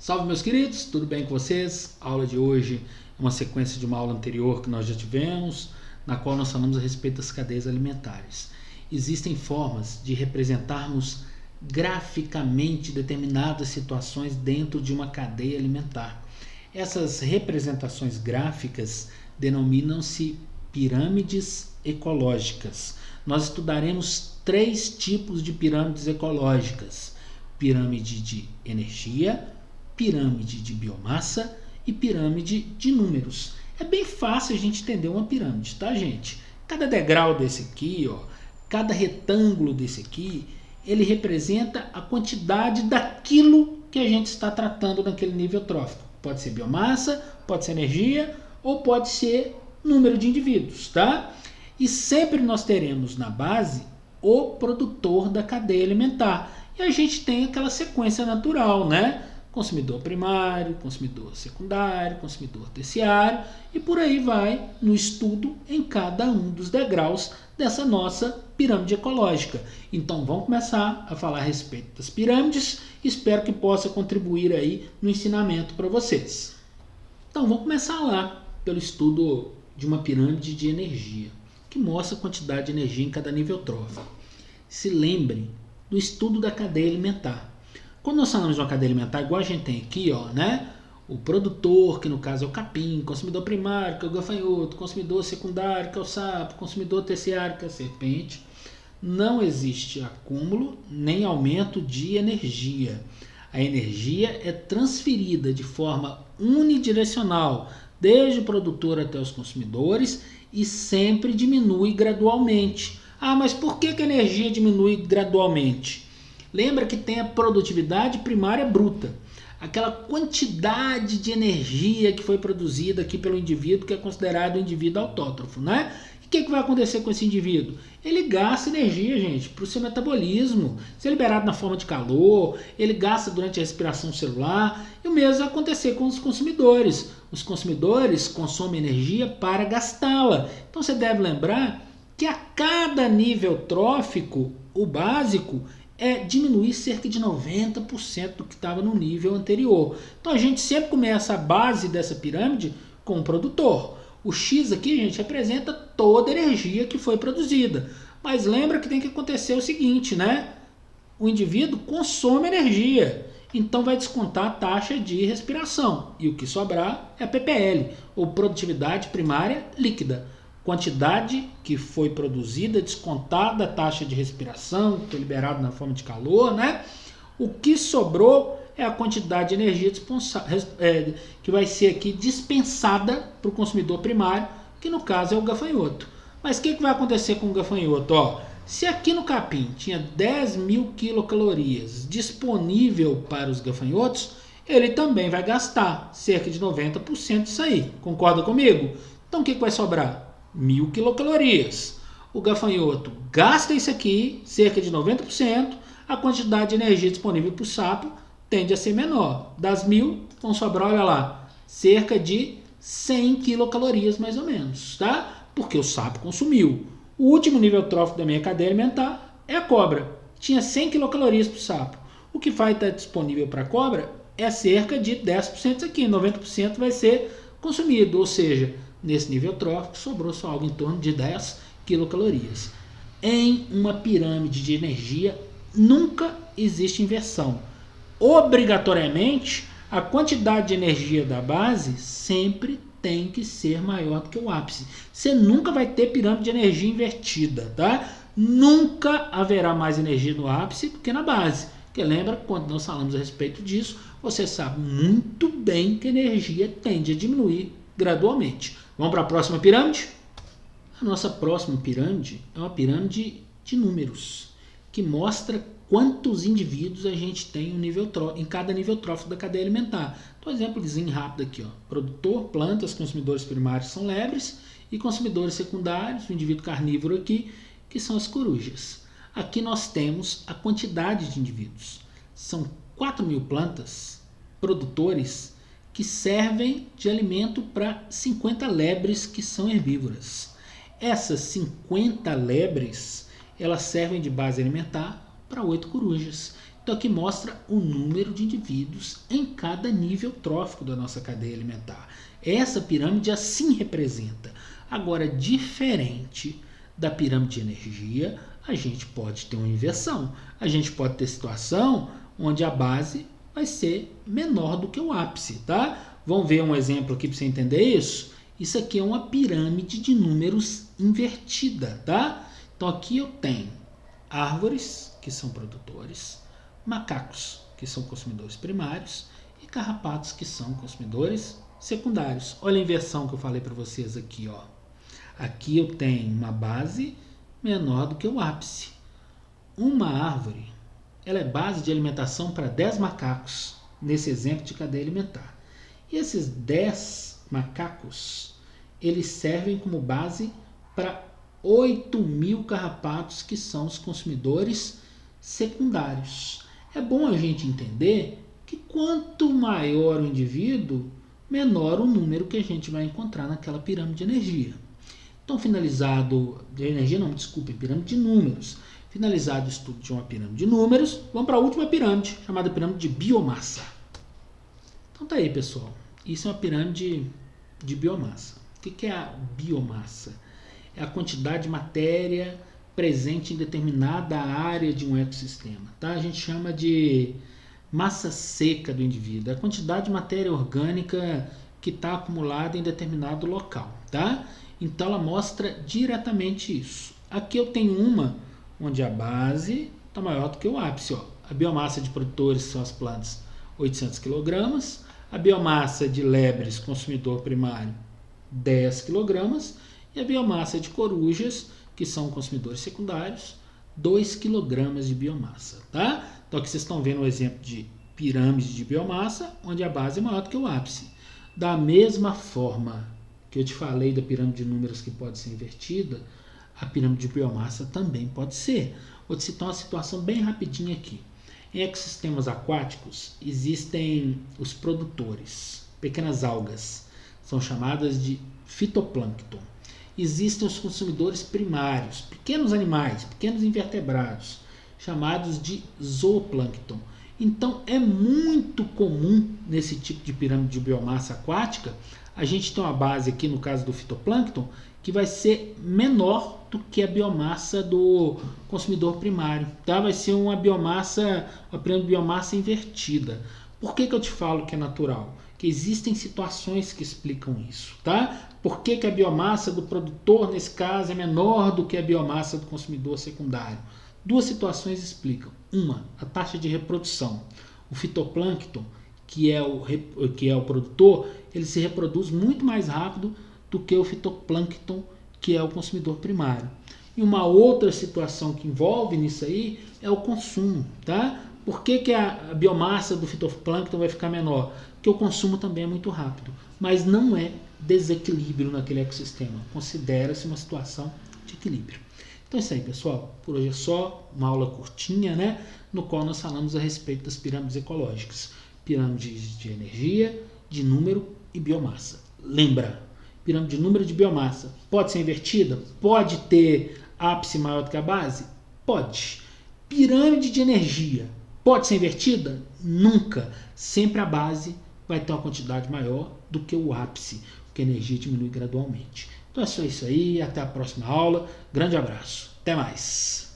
Salve, meus queridos, tudo bem com vocês? A aula de hoje é uma sequência de uma aula anterior que nós já tivemos, na qual nós falamos a respeito das cadeias alimentares. Existem formas de representarmos graficamente determinadas situações dentro de uma cadeia alimentar. Essas representações gráficas denominam-se pirâmides ecológicas. Nós estudaremos 3 tipos de pirâmides ecológicas: pirâmide de energia, pirâmide de biomassa e pirâmide de números. É bem fácil a gente entender uma pirâmide, tá, gente? Cada degrau desse aqui, cada retângulo desse aqui, ele representa a quantidade daquilo que a gente está tratando naquele nível trófico. Pode ser biomassa, pode ser energia ou pode ser número de indivíduos, tá? E sempre nós teremos na base o produtor da cadeia alimentar. E a gente tem aquela sequência natural, né? Consumidor primário, consumidor secundário, consumidor terciário e por aí vai no estudo em cada um dos degraus dessa nossa pirâmide ecológica. Então vamos começar a falar a respeito das pirâmides, espero que possa contribuir aí no ensinamento para vocês. Então vamos começar lá pelo estudo de uma pirâmide de energia, que mostra a quantidade de energia em cada nível trófico. Se lembrem do estudo da cadeia alimentar. Quando nós falamos de uma cadeia alimentar, igual a gente tem aqui, né? O produtor, que no caso é o capim, consumidor primário, que é o gafanhoto, consumidor secundário, que é o sapo, consumidor terciário, que é a serpente. Não existe acúmulo nem aumento de energia. A energia é transferida de forma unidirecional, desde o produtor até os consumidores, e sempre diminui gradualmente. Ah, mas por que a energia diminui gradualmente? Lembra que tem a produtividade primária bruta, aquela quantidade de energia que foi produzida aqui pelo indivíduo, que é considerado um indivíduo autótrofo, né? E o que vai acontecer com esse indivíduo? Ele gasta energia, gente, para o seu metabolismo, ser liberado na forma de calor, ele gasta durante a respiração celular, e o mesmo vai acontecer com os consumidores. Os consumidores consomem energia para gastá-la. Então você deve lembrar que a cada nível trófico, o básico é diminuir cerca de 90% do que estava no nível anterior. Então a gente sempre começa a base dessa pirâmide com o produtor. O X aqui, gente, representa toda a energia que foi produzida. Mas lembra que tem que acontecer o seguinte, né? O indivíduo consome energia, então vai descontar a taxa de respiração. E o que sobrar é a PPL, ou produtividade primária líquida. Quantidade que foi produzida, descontada a taxa de respiração, que foi liberado na forma de calor, né? O que sobrou é a quantidade de energia que vai ser aqui dispensada para o consumidor primário, que no caso é o gafanhoto. Mas o que vai acontecer com o gafanhoto? Se aqui no capim tinha 10.000 quilocalorias disponível para os gafanhotos, ele também vai gastar cerca de 90% disso aí. Concorda comigo? Então o que vai sobrar? 1.000 quilocalorias. O gafanhoto gasta isso aqui, cerca de 90%, a quantidade de energia disponível para o sapo tende a ser menor. Das 1.000, vão sobrar, olha lá, cerca de 100 quilocalorias mais ou menos, tá? Porque o sapo consumiu. O último nível trófico da minha cadeia alimentar é a cobra. Tinha 100 quilocalorias para o sapo. O que vai estar disponível para a cobra é cerca de 10% aqui, 90% vai ser consumido, ou seja, nesse nível trófico sobrou só algo em torno de 10 quilocalorias. Em uma pirâmide de energia nunca existe inversão. Obrigatoriamente, a quantidade de energia da base sempre tem que ser maior do que o ápice. Você nunca vai ter pirâmide de energia invertida, tá? Nunca haverá mais energia no ápice do que na base. Porque lembra, quando nós falamos a respeito disso, você sabe muito bem que a energia tende a diminuir gradualmente. Vamos para a próxima pirâmide? A nossa próxima pirâmide é uma pirâmide de números, que mostra quantos indivíduos a gente tem em cada nível trófico da cadeia alimentar. Então, exemplozinho rápido aqui. Produtor, plantas, consumidores primários são lebres e consumidores secundários, o indivíduo carnívoro aqui, que são as corujas. Aqui nós temos a quantidade de indivíduos. São 4.000 plantas, produtores, que servem de alimento para 50 lebres que são herbívoras. Essas 50 lebres, elas servem de base alimentar para 8 corujas. Então aqui mostra o número de indivíduos em cada nível trófico da nossa cadeia alimentar. Essa pirâmide assim representa. Agora, diferente da pirâmide de energia, a gente pode ter uma inversão. A gente pode ter situação onde a base vai ser menor do que o ápice, tá? Vamos ver um exemplo aqui para você entender isso? Isso aqui é uma pirâmide de números invertida, tá? Então aqui eu tenho árvores, que são produtores, macacos, que são consumidores primários, e carrapatos, que são consumidores secundários. Olha a inversão que eu falei para vocês aqui, ó. Aqui eu tenho uma base menor do que o ápice. Uma árvore, ela é base de alimentação para 10 macacos, nesse exemplo de cadeia alimentar. E esses 10 macacos, eles servem como base para 8.000 carrapatos, que são os consumidores secundários. É bom a gente entender que quanto maior o indivíduo, menor o número que a gente vai encontrar naquela pirâmide de energia. Então, finalizado, de energia não, desculpe, pirâmide de números. Finalizado o estudo de uma pirâmide de números, vamos para a última pirâmide, chamada pirâmide de biomassa. Então tá aí, pessoal. Isso é uma pirâmide de biomassa. O que é a biomassa? É a quantidade de matéria presente em determinada área de um ecossistema. Tá? A gente chama de massa seca do indivíduo. É a quantidade de matéria orgânica que está acumulada em determinado local. Tá? Então ela mostra diretamente isso. Aqui eu tenho uma onde a base está maior do que o ápice. Ó. A biomassa de produtores são as plantas, 800 kg. A biomassa de lebres, consumidor primário, 10 kg. E a biomassa de corujas, que são consumidores secundários, 2 kg de biomassa. Tá? Então aqui vocês estão vendo o exemplo de pirâmide de biomassa, onde a base é maior do que o ápice. Da mesma forma que eu te falei da pirâmide de números que pode ser invertida, a pirâmide de biomassa também pode ser. Vou te citar uma situação bem rapidinha aqui. Em ecossistemas aquáticos existem os produtores, pequenas algas, são chamadas de fitoplâncton. Existem os consumidores primários, pequenos animais, pequenos invertebrados, chamados de zooplâncton. Então é muito comum nesse tipo de pirâmide de biomassa aquática a gente tem uma base aqui no caso do fitoplâncton que vai ser menor do que a biomassa do consumidor primário, tá? Vai ser uma biomassa, uma pirâmide de biomassa invertida. Por que eu te falo que é natural? Que existem situações que explicam isso, tá? Por que a biomassa do produtor, nesse caso, é menor do que a biomassa do consumidor secundário? Duas situações explicam. Uma, a taxa de reprodução. O fitoplâncton, que é o produtor, ele se reproduz muito mais rápido do que o fitoplâncton, que é o consumidor primário. E uma outra situação que envolve nisso aí é o consumo, tá? Por que a biomassa do fitoplâncton vai ficar menor? Porque o consumo também é muito rápido, mas não é desequilíbrio naquele ecossistema. Considera-se uma situação de equilíbrio. Então é isso aí, pessoal. Por hoje é só uma aula curtinha, né? No qual nós falamos a respeito das pirâmides ecológicas. Pirâmides de energia, de número e biomassa. Lembra, pirâmide de número e de biomassa pode ser invertida? Pode ter ápice maior do que a base? Pode. Pirâmide de energia pode ser invertida? Nunca. Sempre a base vai ter uma quantidade maior do que o ápice, porque a energia diminui gradualmente. Então é só isso aí, até a próxima aula. Grande abraço. Até mais.